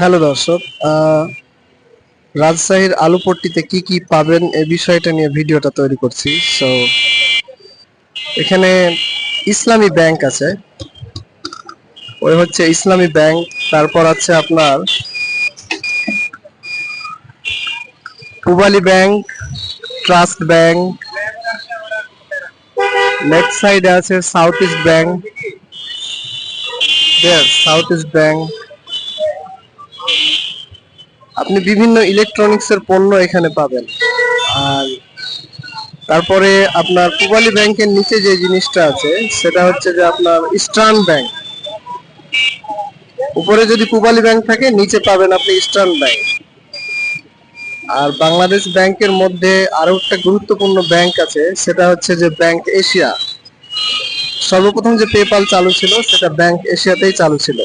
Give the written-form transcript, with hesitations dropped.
Hello দর্শক, রাজশাহীর আলুপট্টিতে কি কি পাবেন এই বিষয়টা নিয়ে ভিডিওটা তৈরি করছি। সো এখানে ইসলামী ব্যাংক আছে, ওই হচ্ছে ইসলামী ব্যাংক। তারপর আছে আপনার Pubali bank, trust bank, left সাইডে আছে south east bank, south east bank. আপনি বিভিন্ন ইলেকট্রনিক্স এর পণ্য এখানে পাবেন। আর তারপরে আপনার পূবালী ব্যাংকের নিচে যে জিনিসটা আছে সেটা হচ্ছে যে আপনার ইস্টার্ন ব্যাংক। উপরে যদি পূবালী ব্যাংক থাকে, নিচে পাবেন আপনি ইস্টার্ন ব্যাংক। আর বাংলাদেশ ব্যাংকের মধ্যে আরো একটা গুরুত্বপূর্ণ ব্যাংক আছে, সেটা হচ্ছে যে ব্যাংক এশিয়া। সর্বপ্রথম যে পেপাল চালু ছিল সেটা ব্যাংক এশিয়াতেই চালু ছিল।